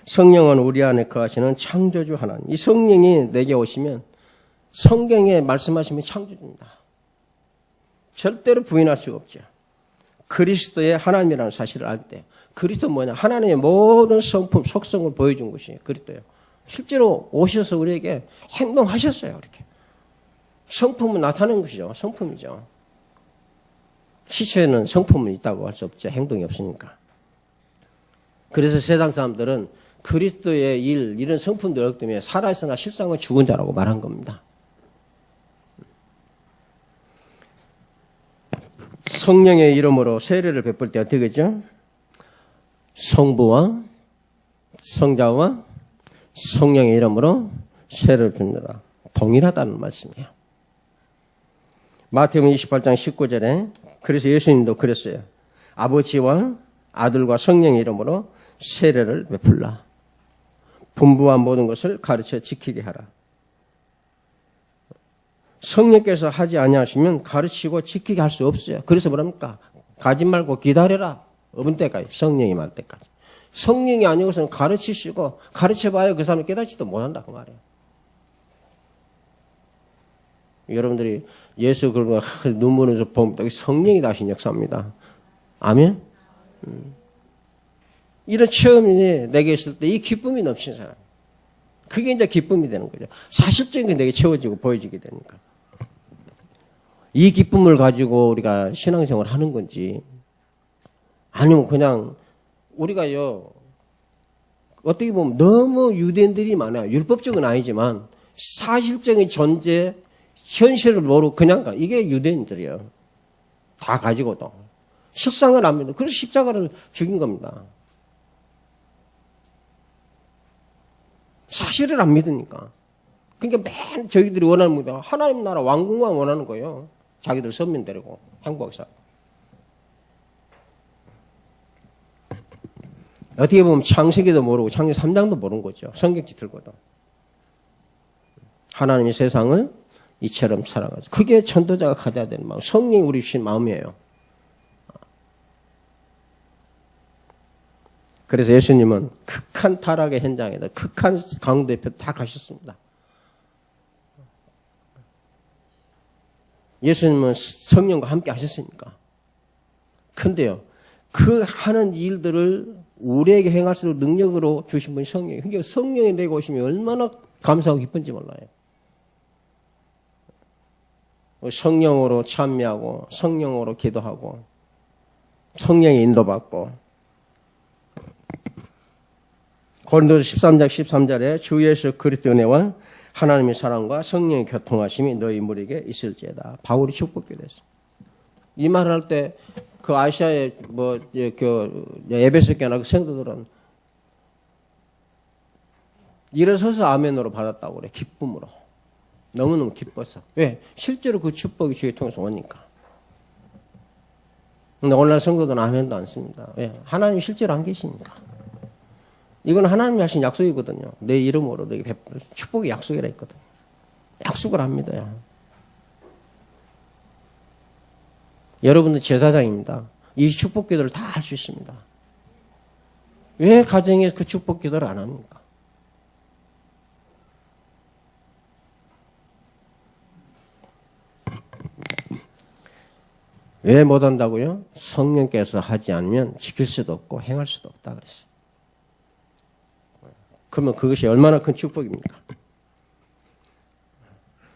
성령은 우리 안에 거하시는 창조주 하나님. 이 성령이 내게 오시면 성경에 말씀하시면 창조주입니다. 절대로 부인할 수가 없죠. 그리스도의 하나님이라는 사실을 알 때, 그리스도는 뭐냐? 하나님의 모든 성품, 속성을 보여준 것이 그리스도예요. 실제로 오셔서 우리에게 행동하셨어요. 이렇게 성품은 나타내는 것이죠. 성품이죠. 시체에는 성품은 있다고 할 수 없죠. 행동이 없으니까. 그래서 세상 사람들은 그리스도의 일, 이런 성품들 없기 때문에 살아있으나 실상은 죽은 자라고 말한 겁니다. 성령의 이름으로 세례를 베풀 때 어떻게 되죠? 성부와 성자와 성령의 이름으로 세례를 줍니다. 동일하다는 말씀이에요. 마태복음 28장 19절에 그래서 예수님도 그랬어요. 아버지와 아들과 성령의 이름으로 세례를 베풀라. 분부한 모든 것을 가르쳐 지키게 하라. 성령께서 하지 아니하시면 가르치고 지키게 할 수 없어요. 그래서 뭐랍니까? 가지 말고 기다려라. 어느 때까지? 성령이 말 때까지. 성령이 아니고서는 가르치시고 가르쳐봐야 그 사람이 깨닫지도 못한다 그 말이에요. 여러분들이 예수 그런 거 눈물에서 보면 성령이 다신 역사입니다. 아멘? 이런 체험이 내게 있을 때 이 기쁨이 넘치는 사람. 그게 이제 기쁨이 되는 거죠. 사실적인 게 내게 채워지고 보여지게 되니까. 이 기쁨을 가지고 우리가 신앙생활을 하는 건지 아니면 그냥 우리가요 어떻게 보면 너무 유대인들이 많아요. 율법적은 아니지만 사실적인 존재 현실을 모르고 그냥 가. 이게 유대인들이에요. 다 가지고도 실상을 안 믿는. 그래서 십자가를 죽인 겁니다. 사실을 안 믿으니까. 그러니까 맨 저희들이 원하는 거 하나님 나라 왕국만 원하는 거예요. 자기들 선민 데리고 행복하게 살고. 어떻게 보면 창세기도 모르고 창세기 3장도 모르는 거죠. 성경지 들고도. 하나님이 세상을 이처럼 사랑하죠. 그게 전도자가 가져야 되는 마음. 성령이 우리 주신 마음이에요. 그래서 예수님은 극한 타락의 현장에다 극한 강도의 표 다 가셨습니다. 예수님은 성령과 함께 하셨으니까. 근데요, 그 하는 일들을 우리에게 행할 수 있는 능력으로 주신 분이 성령이에요. 그러니까 성령이 내게 오시면 얼마나 감사하고 기쁜지 몰라요. 성령으로 찬미하고 성령으로 기도하고 성령의 인도받고 고린도서 13장 13절에 주 예수 그리스도의 은혜와 하나님의 사랑과 성령의 교통하심이 너희 무리에게 있을지어다. 바울이 축복기도했어요. 이 말을 할 때 그 아시아의 에베소 교회나 그 성도들은 일어서서 아멘으로 받았다고 그래. 기쁨으로. 너무너무 기뻤어. 왜? 실제로 그 축복이 주의 통해서 오니까. 근데 오늘날 성도들은 아멘도 안 씁니다. 왜? 하나님이 실제로 안 계시니까. 이건 하나님이 하신 약속이거든요. 내 이름으로 너에게 베풀 축복의 약속이라 했거든요. 약속을 안 믿어요. 여러분들 제사장입니다. 이 축복 기도를 다 할 수 있습니다. 왜 가정에 그 축복 기도를 안 합니까? 왜 못한다고요? 성령께서 하지 않으면 지킬 수도 없고 행할 수도 없다 그랬어요. 그러면 그것이 얼마나 큰 축복입니까?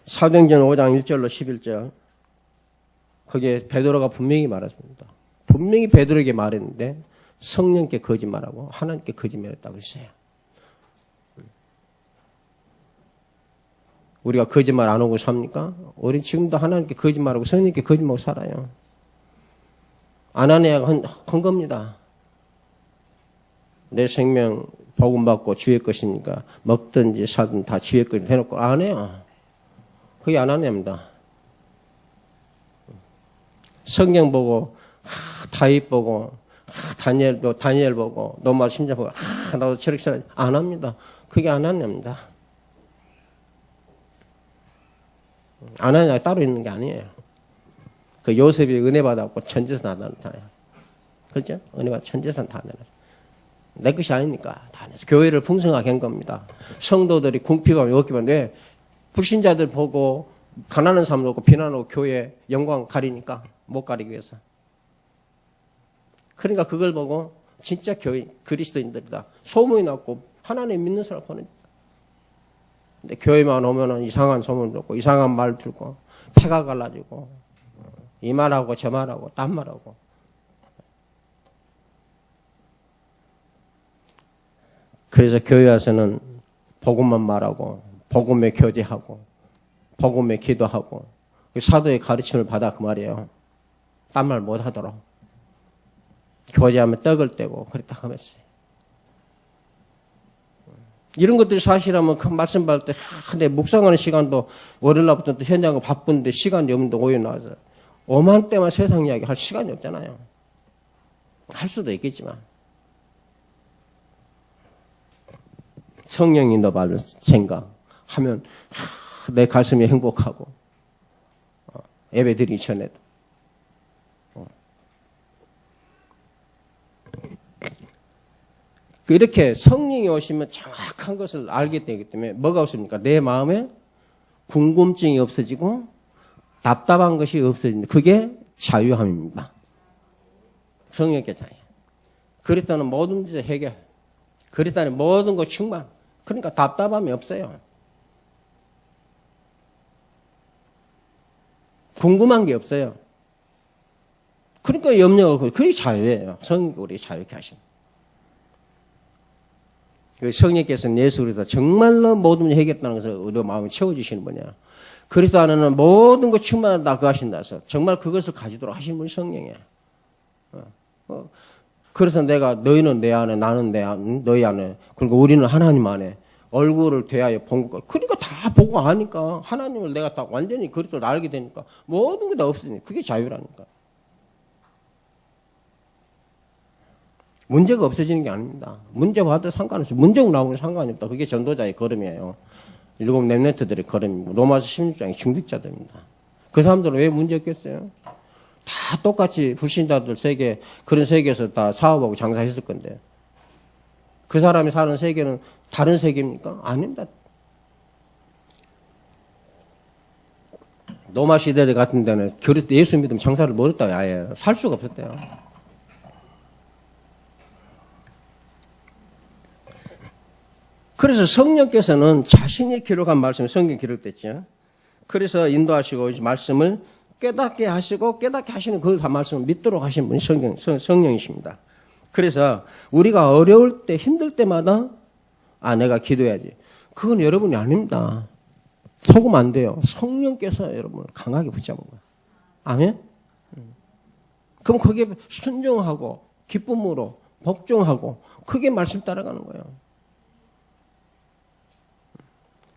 사도행전 5장 1절로 11절. 거기에 베드로가 분명히 말했습니다. 분명히 베드로에게 말했는데 성령께 거짓말하고 하나님께 거짓말했다고 했어요. 우리가 거짓말 안 하고 삽니까? 우리 지금도 하나님께 거짓말하고 성령께 거짓말하고 살아요. 아나니아가 한 겁니다. 내 생명 복음 받고 주의 것이니까 먹든지 살든 다 주의 것이 해놓고 안 해요. 그게 아나니아입니다. 성경 보고 다윗 보고 다니엘 보고 노마 심장 보고 나도 저렇게 살아 안 합니다. 그게 아나니아입니다. 아나니아가 따로 있는 게 아니에요. 그 요셉이 은혜 받았고 천재산 다 내놨어요. 그렇죠? 은혜 받아 천재산 다 내놨어요. 내 것이 아니니까 다 내서 교회를 풍성하게 한 겁니다. 성도들이 궁핍하면 어기면 왜 불신자들 보고 가난한 사람 보고 비난하고 교회 영광 가리니까 못 가리기 위해서. 그러니까 그걸 보고 진짜 교회 그리스도인들이다. 소문이 났고 하나님 믿는 사람 보는. 근데 교회만 오면은 이상한 소문 듣고 이상한 말 듣고 패가 갈라지고 이 말하고 저 말하고 딴 말하고. 그래서 교회 와서는 복음만 말하고 복음에 교제하고 복음에 기도하고 사도의 가르침을 받아 그 말이에요. 딴 말 못 하도록. 교제하면 떡을 떼고 그랬다 하면서. 이런 것들이 사실하면 그 말씀 받을 때 근데 묵상하는 시간도 월요일날부터 또 현장은 바쁜데 시간이 없는데 오해 나와서 오만 때만 세상 이야기 할 시간이 없잖아요. 할 수도 있겠지만 성령이 너 받을 생각하면 내 가슴이 행복하고 예배드리기 전에도 이렇게 성령이 오시면 정확한 것을 알게 되기 때문에 뭐가 없습니까? 내 마음에 궁금증이 없어지고 답답한 것이 없어진다. 그게 자유함입니다. 성령의 자유. 그랬다는 모든 문제 해결. 그랬다는 모든 것 충만. 그러니까 답답함이 없어요. 궁금한 게 없어요. 그러니까 염려가 없고 그게 자유예요. 성령이 우리 자유케 하십니다. 성령께서는 예수 그리스도 정말로 모든 문제 해결했다는 것을 우리 마음에 채워주시는 분이야. 그리스도 안에는 모든 것 충만하다 그 하신다 해서 정말 그것을 가지도록 하시는 분이 성령이야. 그래서 내가 너희는 내 안에 나는 내 안에 너희 안에 그리고 우리는 하나님 안에 얼굴을 대하여 본 것. 그러니까 다 보고 아니까 하나님을 내가 다 완전히 그리스도를 알게 되니까 모든 게 다 없으니까 그게 자유라니까. 문제가 없어지는 게 아닙니다. 문제 봐도 상관없어요. 문제가 나오면 상관이 없다. 그게 전도자의 걸음이에요. 일곱 렘넌트들의 걸음이고 로마서 16장의 중직자들입니다. 그 사람들은 왜 문제 없겠어요? 다 똑같이 불신자들 세계 그런 세계에서 다 사업하고 장사했을 건데 그 사람이 사는 세계는 다른 세계입니까? 아닙니다. 로마 시대 같은 데는 예수 믿으면 장사를 멀었다. 아예 살 수가 없었대요. 그래서 성령께서는 자신이 기록한 말씀이 성경에 기록됐죠. 그래서 인도하시고 말씀을 깨닫게 하시고 깨닫게 하시는 그걸 다 말씀을 믿도록 하신 분이 성령이십니다. 그래서 우리가 어려울 때 힘들 때마다 내가 기도해야지. 그건 여러분이 아닙니다. 속으면 안 돼요. 성령께서 여러분을 강하게 붙잡은 거예요. 아멘? 그럼 거기에 순종하고 기쁨으로 복종하고 그게 말씀 따라가는 거예요.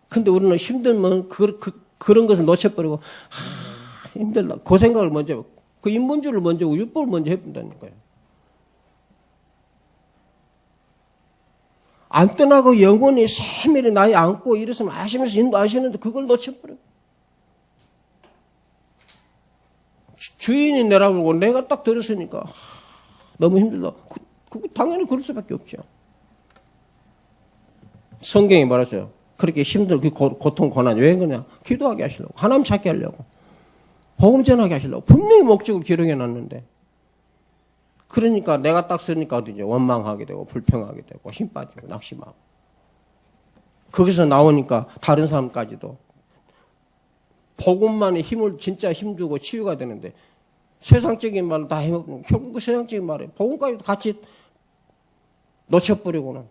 근데 우리는 힘들면 그런 것을 놓쳐버리고 힘들다. 그 생각을 먼저 그 인본주의를 먼저 율법을 먼저 해본다니까요. 안 떠나고 영원히 세밀히 나에 안고 이랬으면 아시면서 인도하시는데 그걸 놓쳐버려. 주인이 내라고 내가 딱 들었으니까 너무 힘들다. 당연히 그럴 수밖에 없죠. 성경이 말하죠. 그렇게 힘들고 고통 고난 왜 그러냐? 기도하게 하시려고 하나님 찾게 하려고 복음 전하게 하시려고 분명히 목적을 기록해 놨는데 그러니까 내가 딱 쓰니까 어디죠? 원망하게 되고 불평하게 되고 힘 빠지고 낙심하고 거기서 나오니까 다른 사람까지도 복음만이 힘을 진짜 힘주고 치유가 되는데 세상적인 말로 다 힘없는 결국 그 세상적인 말에 복음까지 같이 놓쳐버리고는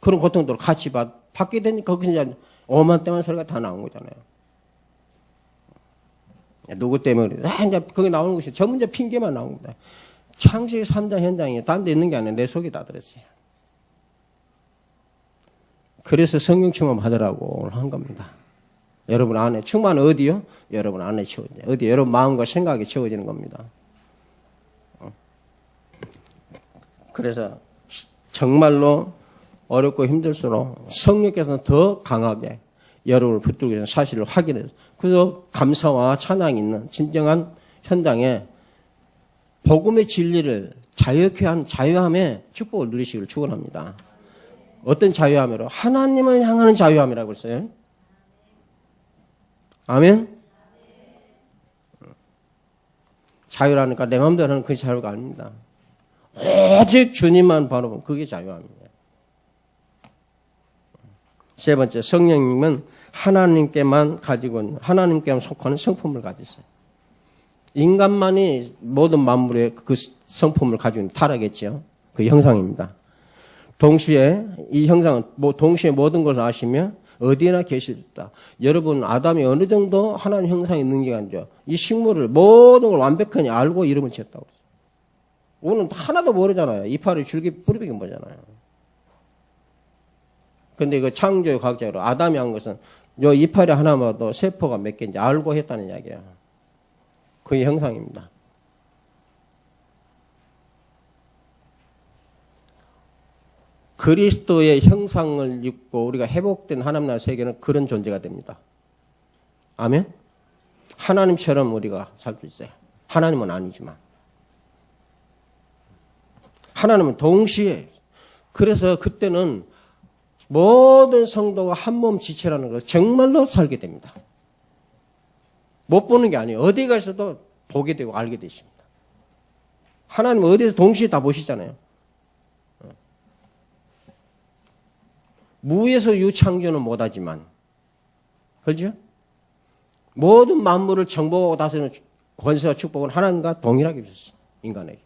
그런 고통들을 같이 받게 되니까 거기서 이제 오만때만 소리가 다 나온 거잖아요. 누구 때문에 그래? 이제 거기 나오는 것이 전부 이제 핑계만 나온 겁니다. 창세기 3장 현장이 딴 데 있는 게 아니라 내 속에 다 들었어요. 그래서 성령 충만하더라고 한 겁니다. 여러분 안에 충만 어디요? 여러분 안에 채워져. 어디 여러분 마음과 생각이 채워지는 겁니다. 그래서 정말로 어렵고 힘들수록 성령께서는 더 강하게 여러분을 붙들고 있는 사실을 확인해서 그래서 감사와 찬양이 있는 진정한 현장에 복음의 진리를 자유케 한 자유함의 축복을 누리시기를 축원합니다. 어떤 자유함이로? 하나님을 향하는 자유함이라고 했어요. 아멘? 자유라니까 내 마음대로 하는 그 자유가 아닙니다. 오직 주님만 바라보면 그게 자유함이에요. 세 번째, 성령님은 하나님께만 속하는 성품을 가졌어요. 인간만이 모든 만물의 그 성품을 가지고 있는 타락했죠. 그 형상입니다. 동시에 이 형상은 동시에 모든 것을 아시며 어디에나 계시다. 여러분 아담이 어느 정도 하나님 형상의 능력이 아니죠. 이 식물을 모든 걸 완벽하게 알고 이름을 지었다고 그랬어요. 오늘 하나도 모르잖아요. 이파리 줄기 뿌리밖에 모르잖아요. 근데 그 창조의 과학자로 아담이 한 것은 요 이파리 하나마도 세포가 몇 개인지 알고 했다는 이야기예요. 그의 형상입니다. 그리스도의 형상을 입고 우리가 회복된 하나님 나라 세계는 그런 존재가 됩니다. 아멘? 하나님처럼 우리가 살 수 있어요. 하나님은 아니지만. 하나님은 동시에 그래서 그때는 모든 성도가 한 몸 지체라는 걸 정말로 살게 됩니다. 못 보는 게 아니에요. 어디 가서도 보게 되고 알게 되십니다. 하나님은 어디서 동시에 다 보시잖아요. 무에서 유창조는 못하지만 그렇죠? 모든 만물을 정복하고 다스리는 권세와 축복은 하나님과 동일하게 주셨어요. 인간에게.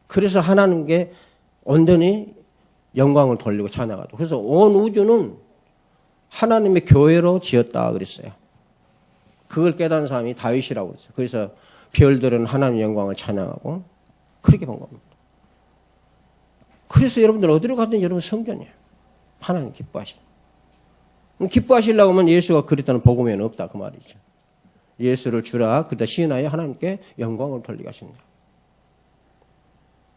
그래서 하나님께 온전히 영광을 돌리고 찬양하고 그래서 온 우주는 하나님의 교회로 지었다 그랬어요. 그걸 깨달은 사람이 다윗이라고 그랬어요. 그래서 별들은 하나님의 영광을 찬양하고 그렇게 본 겁니다. 그래서 여러분들 어디로 가든 여러분 성전이에요. 하나님 기뻐하시다. 기뻐하시려고 하면 예수가 그랬다는 복음에는 없다 그 말이죠. 예수를 주라 그다 시인하여 하나님께 영광을 돌리게 하십니다.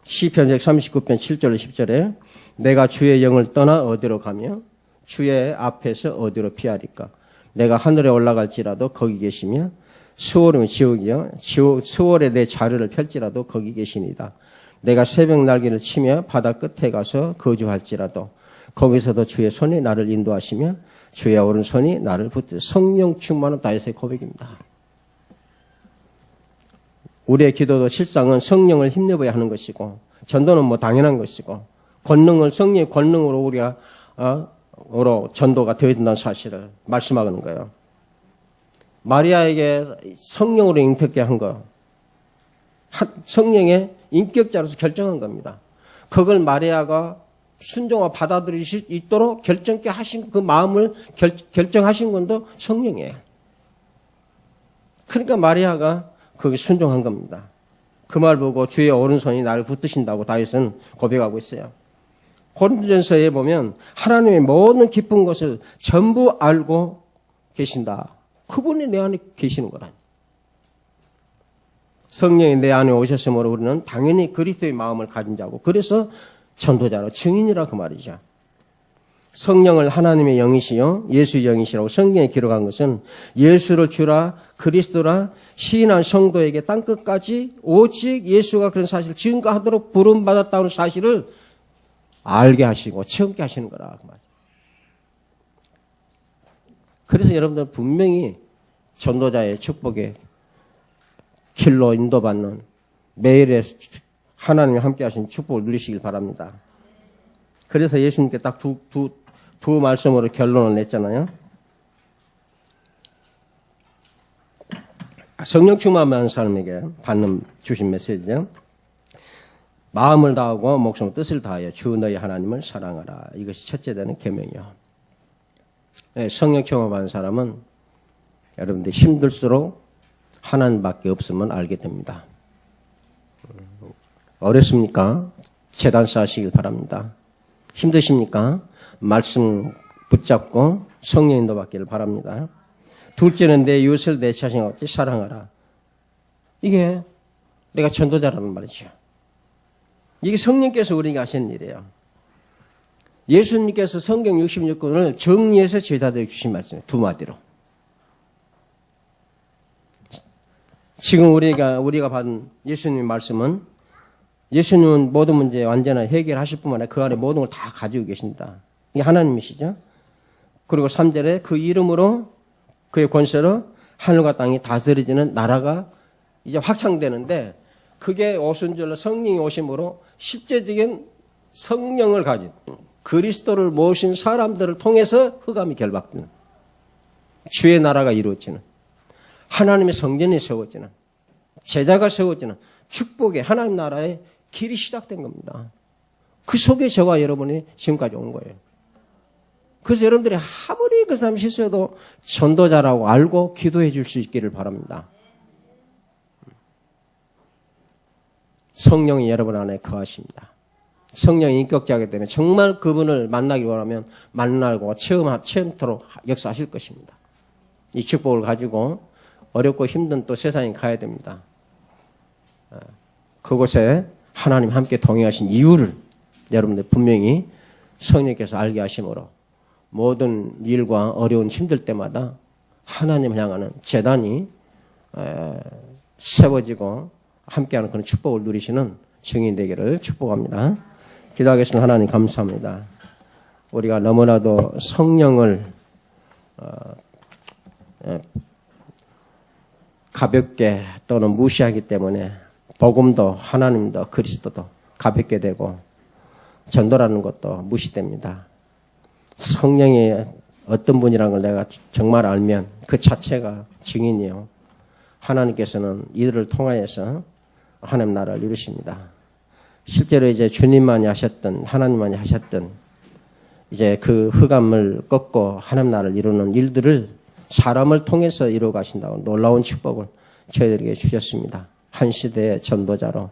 시편 139편 7절 10절에 내가 주의 영을 떠나 어디로 가며 주의 앞에서 어디로 피하리까. 내가 하늘에 올라갈지라도 거기 계시며 수월이면 지옥이요 수월에 내 자리를 펼지라도 거기 계시니다. 내가 새벽 날개를 치며 바다 끝에 가서 거주할지라도 거기서도 주의 손이 나를 인도하시며 주의 오른손이 나를 붙들. 성령 충만한 다윗의 고백입니다. 우리의 기도도 실상은 성령을 힘내어야 하는 것이고 전도는 뭐 당연한 것이고 권능을 성령의 권능으로 우리가 전도가 되어야 된다는 사실을 말씀하는 거예요. 마리아에게 성령으로 잉태케 한 거 성령의 인격자로서 결정한 겁니다. 그걸 마리아가 순종과 받아들일 수 있도록 결정케 하신 그 마음을 결정하신 건도 성령이에요. 그러니까 마리아가 거기 순종한 겁니다. 그 말 보고 주의 오른손이 나를 붙드신다고 다윗은 고백하고 있어요. 고린도전서에 보면 하나님의 모든 깊은 것을 전부 알고 계신다. 그분이 내 안에 계시는 거라니. 성령이 내 안에 오셨으므로 우리는 당연히 그리스도의 마음을 가진 자고 그래서 전도자로 증인이라 그 말이죠. 성령을 하나님의 영이시요 예수의 영이시라고 성경에 기록한 것은 예수를 주라 그리스도라 시인한 성도에게 땅끝까지 오직 예수가 그런 사실을 증거하도록 부름받았다는 사실을 알게 하시고 체험케 하시는 거라 그 말이에요. 그래서 여러분들 분명히 전도자의 축복의 길로 인도받는 매일의 하나님이 함께 하신 축복을 누리시길 바랍니다. 그래서 예수님께 딱 두 말씀으로 결론을 냈잖아요. 성령 충만한 사람에게 받는 주신 메시지죠. 마음을 다하고 목숨 뜻을 다하여 주 너희 하나님을 사랑하라. 이것이 첫째 되는 계명이요. 성령 충만한 사람은 여러분들 힘들수록 하나님밖에 없으면 알게 됩니다. 어렵습니까? 제단 쌓으시길 바랍니다. 힘드십니까? 말씀 붙잡고 성령 인도 받기를 바랍니다. 둘째는 내 이웃을 내 자신같이 사랑하라. 이게 내가 전도자라는 말이죠. 이게 성령께서 우리에게 하신 일이에요. 예수님께서 성경 66권을 정리해서 제자들에게 주신 말씀이에요. 두 마디로. 지금 우리가 받은 예수님의 말씀은 예수님은 모든 문제 완전히 해결하실 뿐만 아니라 그 안에 모든 걸 다 가지고 계신다. 이게 하나님이시죠. 그리고 3절에 그 이름으로 그의 권세로 하늘과 땅이 다스려지는 나라가 이제 확장되는데 그게 오순절로 성령이 오심으로 실제적인 성령을 가진 그리스도를 모신 사람들을 통해서 흑암이 결박되는 주의 나라가 이루어지는 하나님의 성전이 세워지는 제자가 세워지는 축복의 하나님 나라의 길이 시작된 겁니다. 그 속에 저와 여러분이 지금까지 온 거예요. 그래서 여러분들이 아무리 그 사람 실수해도 전도자라고 알고 기도해 줄 수 있기를 바랍니다. 성령이 여러분 안에 거하십니다. 성령이 인격자이기 때문에 정말 그분을 만나기 원하면 만나고 체험토록 역사하실 것입니다. 이 축복을 가지고 어렵고 힘든 또 세상에 가야 됩니다. 그곳에 하나님 함께 동행하신 이유를 여러분들 분명히 성령께서 알게 하심으로 모든 일과 어려운 힘들 때마다 하나님을 향하는 제단이 세워지고 함께하는 그런 축복을 누리시는 증인 되기를 축복합니다. 기도하겠습니다. 하나님 감사합니다. 우리가 너무나도 성령을 가볍게 또는 무시하기 때문에 복음도 하나님도 그리스도도 가볍게 되고 전도라는 것도 무시됩니다. 성령이 어떤 분이라는 걸 내가 정말 알면 그 자체가 증인이요. 하나님께서는 이들을 통하여서 하나님 나라를 이루십니다. 실제로 이제 주님만이 하셨던 하나님만이 하셨던 이제 그 흑암을 꺾고 하나님 나라를 이루는 일들을 사람을 통해서 이루어 가신다고 놀라운 축복을 저희들에게 주셨습니다. 한 시대의 전도자로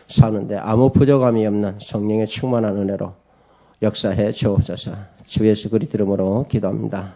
사는데 아무 부족함이 없는 성령의 충만한 은혜로 역사해 주옵소서. 주 예수 그리스도 이름으로 기도합니다.